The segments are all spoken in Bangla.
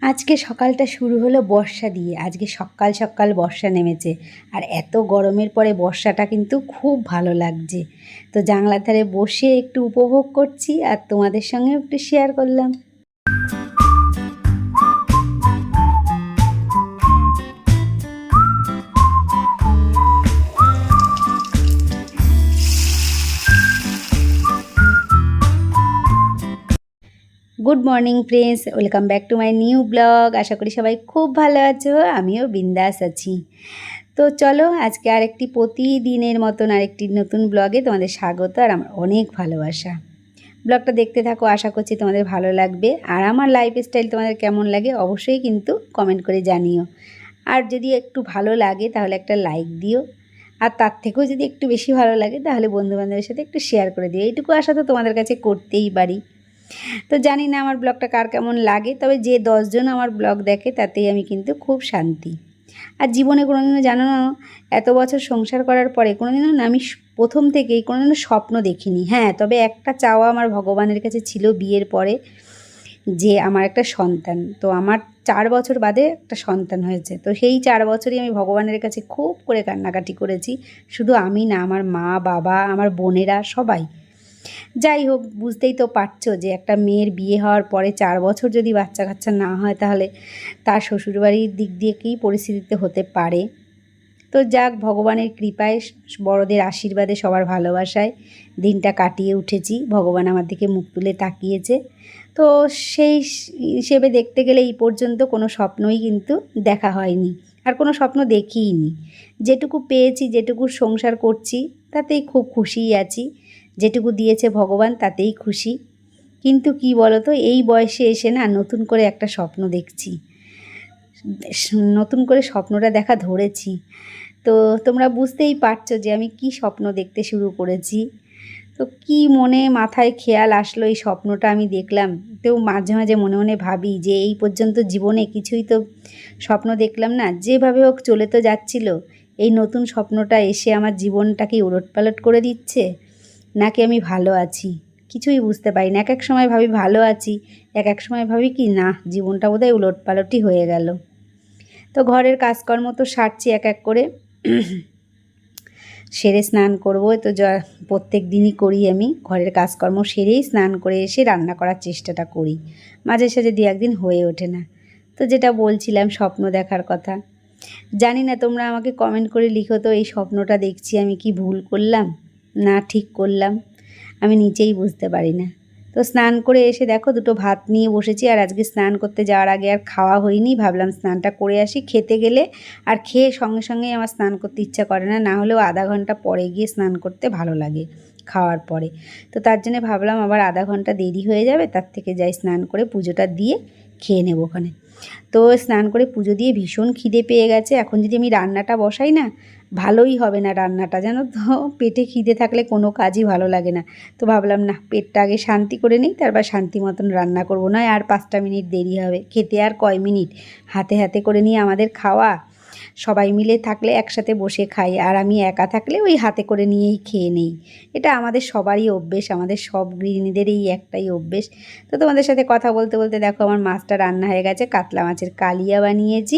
আজকে সকালটা শুরু হলো বর্ষা দিয়ে। আজকে সকাল সকাল বর্ষা নেমেছে। আর এত গরমের পরে বর্ষাটা কিন্তু খুব ভালো লাগছে। তো জানলার ধারে বসে একটু উপভোগ করছি আর তোমাদের সঙ্গে একটু শেয়ার করলাম। Good morning friends, welcome back to my new blog. আশা করি সবাই খুব ভালো আছো, আমিও বিন্দাস আছি। তো চলো আজকে আরেকটি প্রতিদিনের মতন আরেকটি নতুন ব্লগে তোমাদের স্বাগত আর আমার অনেক ভালোবাসা। ব্লগটা দেখতে থাকো, আশা করছি তোমাদের ভালো লাগবে। আর আমার লাইফস্টাইল তোমাদের কেমন লাগে অবশ্যই কিন্তু কমেন্ট করে জানিও। আর যদি একটু ভালো লাগে তাহলে একটা লাইক দিও। আর তার থেকেও যদি একটু বেশি ভালো লাগে তাহলে বন্ধুবান্ধবের সাথে একটু শেয়ার করে দিও। এইটুকু আশা তো তোমাদের কাছে করতেই পারি। তো জানি না আমার ব্লগটা কার কেমন লাগে, তবে যে 10 জন আমার ব্লগ দেখে তাতেই আমি কিন্তু খুব শান্তি। আর জীবনে কোনোদিনও জানো না, এত বছর সংসার করার পরে কোনোদিনও না আমি প্রথম থেকেই কোনোদিনও স্বপ্ন দেখিনি। হ্যাঁ, তবে একটা চাওয়া আমার ভগবানের কাছে ছিল বিয়ের পরে, যে আমার একটা সন্তান। তো আমার 4 বছর বাদে একটা সন্তান হয়েছে। তো সেই 4 বছরই আমি ভগবানের কাছে খুব করে কান্নাকাটি করেছি। শুধু আমি না, আমার মা, বাবা, আমার বোনেরা সবাই। যাই হোক, বুঝতেই তো পারছো যে একটা মেয়ের বিয়ে হওয়ার পরে 4 বছর যদি বাচ্চা কাচ্চা না হয় তাহলে তার শ্বশুরবাড়ির দিক দিয়ে কী পরিস্থিতিতে হতে পারে। তো যাক, ভগবানের কৃপায়, বড়দের আশীর্বাদে, সবার ভালোবাসায় দিনটা কাটিয়ে উঠেছি। ভগবান আমার দিকে মুখ তুলে তাকিয়েছে। তো সেই হিসেবে দেখতে গেলে এই পর্যন্ত কোনো স্বপ্নই কিন্তু দেখা হয়নি, আর কোনো স্বপ্ন দেখিইনি। যেটুকু পেয়েছি, যেটুকু সংসার করছি তাতেই খুব খুশিই আছি। যেটুকু দিয়েছে ভগবান তাতেই খুশি। কিন্তু কি বলো তো, এই বয়সে এসে না নতুন করে একটা স্বপ্ন দেখছি, নতুন করে স্বপ্নটা দেখা ধরেছি। তো তোমরা বুঝতেই পারছো যে আমি কি স্বপ্ন দেখতে শুরু করেছি। তো কি মনে মাথায় খেয়াল আসলো এই স্বপ্নটা আমি দেখলাম। তো মাঝে মাঝে মনে মনে ভাবি যে এই পর্যন্ত জীবনে কিছুই তো স্বপ্ন দেখলাম না, যেভাবে হোক চলে তো যাচ্ছিল। এই নতুন স্বপ্নটা এসে আমার জীবনটাকে উলটপালট করে দিচ্ছে, নাকি আমি ভালো আছি কিছুই বুঝতে পারি না। এক এক সময় ভাবি ভালো আছি, এক এক সময় ভাবি কি না, জীবনটা বোধহয় উলটপালটই হয়ে গেল। তো ঘরের কাজকর্ম তো সারছি এক এক করে, সেরে স্নান করব। তো প্রত্যেক দিনই করি আমি, ঘরের কাজকর্ম সেরেই স্নান করে এসে রান্না করার চেষ্টাটা করি। মাঝে সাঝে দু একদিন হয়ে ওঠে না। তো যেটা বলছিলাম স্বপ্ন দেখার কথা, জানি না তোমরা আমাকে কমেন্ট করে লিখো তো, এই স্বপ্নটা দেখছি আমি কি ভুল করলাম না ঠিক করলাম, আমি নিজেই বুঝতে পারি না। তো স্নান করে এসে দেখো দুটো ভাত নিয়ে বসেছি। আর আজকে স্নান করতে যাওয়ার আগে আর খাওয়া হয়নি, ভাবলাম স্নানটা করে আসি। খেতে গেলে আর খেয়ে সঙ্গে সঙ্গেই আমার স্নান করতে ইচ্ছা করে না, না হলেও আধা ঘন্টা পরে গিয়ে স্নান করতে ভালো লাগে খাওয়ার পরে। তো তার জন্য ভাবলাম আবার আধা ঘন্টা দেরি হয়ে যাবে, তার থেকে যাই স্নান করে পুজোটা দিয়ে খেয়ে নেবো ওখানে। তো স্নান করে পুজো দিয়ে ভীষণ খিদে পেয়ে গেছে। এখন যদি আমি রান্নাটা বসাই না, ভালোই হবে না রান্নাটা, জানো তো। পেটে খিদে থাকলে কোনো কাজই ভালো লাগে না। তো ভাবলাম না, পেটটা আগে শান্তি করে নিই, তারপর শান্তি মতন রান্না করবো। নয় আর 5টা মিনিট দেরি হবে, খেতে আর কয় মিনিট। হাতে হাতে করে নিয়ে আমাদের খাওয়া, সবাই মিলে থাকলে একসাথে বসে খাই, আর আমি একা থাকলে ওই হাতে করে নিয়েই খেয়ে নেই। এটা আমাদের সবারই অভ্যেস, আমাদের সব গৃহিণীদেরই একটাই অভ্যেস। তো তোমাদের সাথে কথা বলতে বলতে দেখো আমার মাছটা রান্না হয়ে গেছে। কাতলা মাছের কালিয়া বানিয়েছি,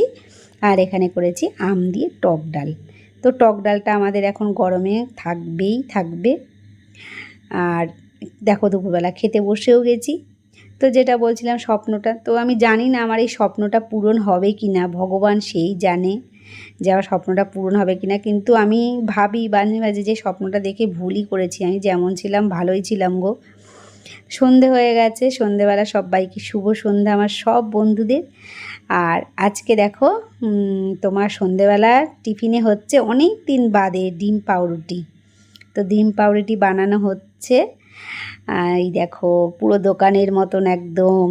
আর এখানে করেছি আম দিয়ে টক ডাল। তো টক ডালটা আমাদের এখন গরমে থাকবেই থাকবে। আর দেখো দুপুরবেলা খেতে বসেও গেছি। তো যেটা বলছিলাম স্বপ্নটা, তো আমি জানি না আমার এই স্বপ্নটা পূরণ হবে কি না, ভগবান সেই জানে যে আমার স্বপ্নটা পূরণ হবে কি না। কিন্তু আমি ভাবি মাঝে মাঝে যে স্বপ্নটা দেখে ভুলই করেছি, আমি যেমন ছিলাম ভালোই ছিলাম গো। সন্ধে হয়ে গেছে, সন্ধেবেলা সবাইকে শুভ সন্ধ্যা আমার সব বন্ধুদের। আর আজকে দেখো তোমার সন্ধেবেলা টিফিনে হচ্ছে অনেক দিন বাদে ডিম পাউরুটি। তো ডিম পাউরুটি বানানো হচ্ছে। এই দেখো পুরো দোকানের মতন একদম,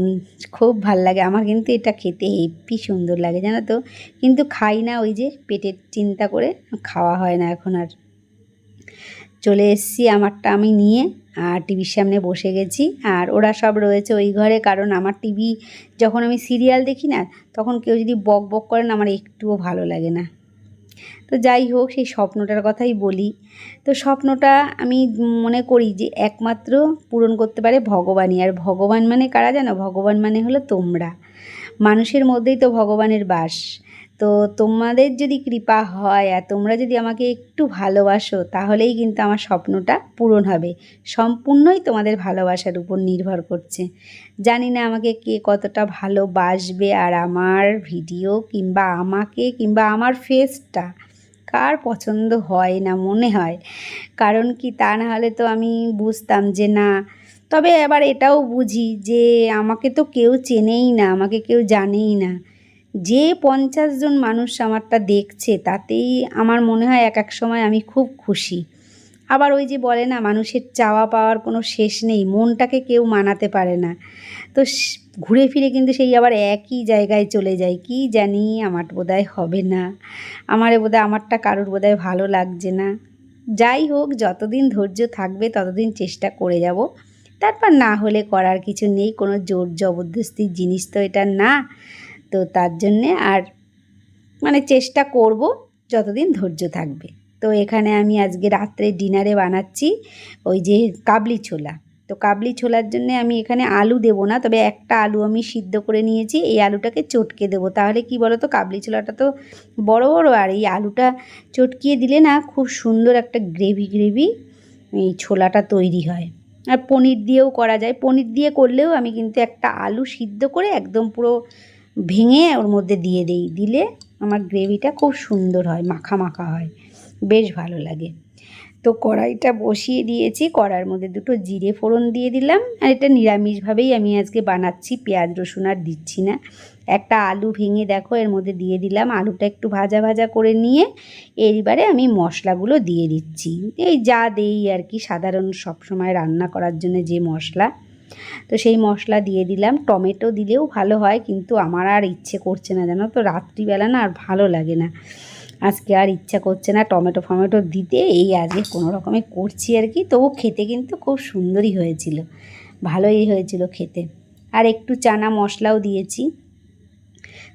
খুব ভাল লাগে আমার, কিন্তু এটা খেতে হেব্বি সুন্দর লাগে জানো তো। কিন্তু খাই না, ওই যে পেটের চিন্তা করে খাওয়া হয় না এখন আর। চলে এসেছি আমারটা আমি নিয়ে, আর টিভির সামনে বসে গেছি। আর ওরা সব রয়েছে ওই ঘরে, কারণ আমার টিভি যখন আমি সিরিয়াল দেখি না, তখন কেউ যদি বক বক করেন আমার একটুও ভালো লাগে না। তো যাই হোক, সেই স্বপ্নটার কথাই বলি। তো স্বপ্নটা আমি মনে করি যে একমাত্র পূরণ করতে পারে ভগবানই। আর ভগবান মানে কারা জানো? ভগবান মানে হলো তোমরা। মানুষের মধ্যেই তো ভগবানের বাস। তো তোমাদের যদি কৃপা হয় আর তোমরা যদি আমাকে একটু ভালোবাসো তাহলেই কিন্তু আমার স্বপ্নটা পূরণ হবে। সম্পূর্ণই তোমাদের ভালোবাসার উপর নির্ভর করছে। জানি না আমাকে কে কতটা ভালোবাসবে আর আমার ভিডিও কিংবা আমাকে কিংবা আমার ফেসটা কার পছন্দ হয় না মনে হয়। কারণ কি, তা না হলে তো আমি বুঝতাম যে না। তবে আবার এটাও বুঝি যে আমাকে তো কেউ চেনেই না, আমাকে কেউ জানেই না। যে 50 জন মানুষ আমারটা দেখছে তাতেই আমার মনে হয় এক এক সময় আমি খুব খুশি। আবার ওই যে বলে না, মানুষের চাওয়া পাওয়ার কোনো শেষ নেই, মনটাকে কেউ মানাতে পারে না। তো ঘুরে ফিরে কিন্তু সেই আবার একই জায়গায় চলে যায়। কি জানি আমার বোধহয় হবে না, আমারটা কারোর বোধহয় ভালো লাগছে না। যাই হোক, যতদিন ধৈর্য থাকবে ততদিন চেষ্টা করে যাব। তারপর না হলে করার কিছু নেই, কোনো জোর জবরদস্তির জিনিস তো এটা না। তো তার জন্যে আর চেষ্টা করব যতদিন ধৈর্য থাকবে। তো এখানে আমি আজকে রাত্রে ডিনারে বানাচ্ছি ওই যে কাবলি ছোলা। তো কাবলি ছোলার জন্যে আমি এখানে আলু দেবো না, তবে একটা আলু আমি সিদ্ধ করে নিয়েছি। এই আলুটাকে চটকে দেবো, তাহলে কি বলো তো, কাবলি ছোলাটা তো বড় বড়, আর এই আলুটা চটকিয়ে দিলে না খুব সুন্দর একটা গ্রেভি এই ছোলাটা তৈরি হয়। আর পনির দিয়েও করা যায়, পনির দিয়ে করলেও আমি কিন্তু একটা আলু সিদ্ধ করে একদম পুরো ভেঙে ওর মধ্যে দিলে আমার গ্রেভিটা খুব সুন্দর হয়, মাখা মাখা হয়, বেশ ভালো লাগে। তো কড়াইটা বসিয়ে দিয়েছি, কড়ার মধ্যে দুটো জিরে ফোড়ন দিয়ে দিলাম। আর এটা নিরামিষভাবেই আমি আজকে বানাচ্ছি, পেঁয়াজ রসুন আর দিচ্ছি না। একটা আলু ভেঙে দেখো এর মধ্যে দিয়ে দিলাম, আলুটা একটু ভাজা ভাজা করে নিয়ে এইবারে আমি মশলাগুলো দিয়ে দিচ্ছি। এই যা দেই আর কি, সাধারণ সবসময় রান্না করার জন্য যে মশলা, তো সেই মশলা দিয়ে দিলাম। টমেটো দিলেও ভালো হয়, কিন্তু আমার আর ইচ্ছে করছে না, জানো তো, রাত্রিবেলা না আর ভালো লাগে না। আজকে আর ইচ্ছা করছে না টমেটো ফমেটো দিতে, এই আজকে কোনো রকমে করছি আর কি। তবু খেতে কিন্তু খুব সুন্দরই হয়েছিল, ভালোই হয়েছিল খেতে। আর একটু চানা মশলাও দিয়েছি।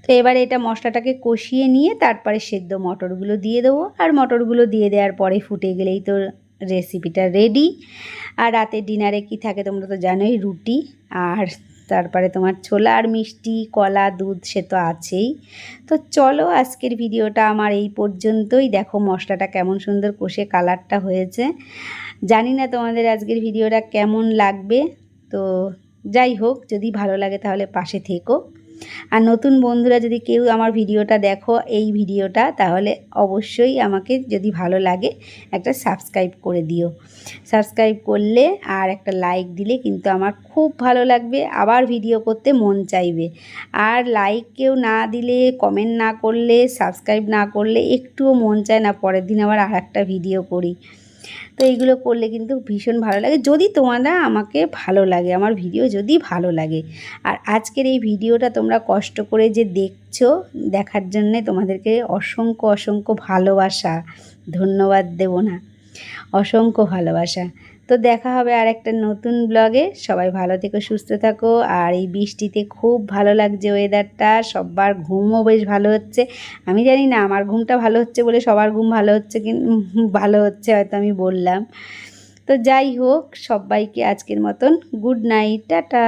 তো এবারে এটা মশলাটাকে কষিয়ে নিয়ে তারপরে সেদ্ধ মটরগুলো দিয়ে দেবো। আর মটরগুলো দিয়ে দেওয়ার পরে ফুটে গেলেই তো রেসিপিটা রেডি। আর রাতে ডিনারে কি থাকে তোমরা তো জানোই, রুটি আর তারপরে তোমার ছোলা আর মিষ্টি, কলা, দুধ, সে তো আছেই। তো চলো আজকের ভিডিওটা আমার এই পর্যন্তই। দেখো মশলাটা কেমন সুন্দর কষে কালারটা হয়েছে। জানি না তোমাদের আজকের ভিডিওটা কেমন লাগবে। তো যাই হোক, যদি ভালো লাগে তাহলে পাশে থেকো। আর নতুন বন্ধুরা যদি কেউ আমার ভিডিওটা দেখো, এই ভিডিওটা, তাহলে অবশ্যই আমাকে যদি ভালো লাগে একটা সাবস্ক্রাইব করে দিও। সাবস্ক্রাইব করলে আর একটা লাইক দিলে কিন্তু আমার খুব ভালো লাগবে, আবার ভিডিও করতে মন চাইবে। আর লাইক কেউ না দিলে, কমেন্ট না করলে, সাবস্ক্রাইব না করলে একটুও মন চায় না পরের দিন আবার আর একটা ভিডিও করি। তো এইগুলো করলে কিন্তু ভীষণ ভালো লাগে, যদি তোমরা আমাকে ভালো লাগে, আমার ভিডিও যদি ভালো লাগে। আর আজকের এই ভিডিওটা তোমরা কষ্ট করে যে দেখছো, দেখার জন্যে তোমাদেরকে অসংখ্য অসংখ্য ভালোবাসা, ধন্যবাদ দেব না, অসংখ্য ভালোবাসা। তো দেখা হবে আর একটা নতুন ব্লগে। সবাই ভালো থেকো, সুস্থ থাকো। আর এই বৃষ্টিতে খুব ভালো লাগছে ওয়েদারটা, সবার ঘুমও বেশ ভালো হচ্ছে। আমি জানি না আমার ঘুমটা ভালো হচ্ছে বলে সবার ঘুম ভালো হচ্ছে, কিন্তু ভালো হচ্ছে হয়তো আমি বললাম। তো যাই হোক, সবাইকে আজকের মতন গুড নাইট, টাটা।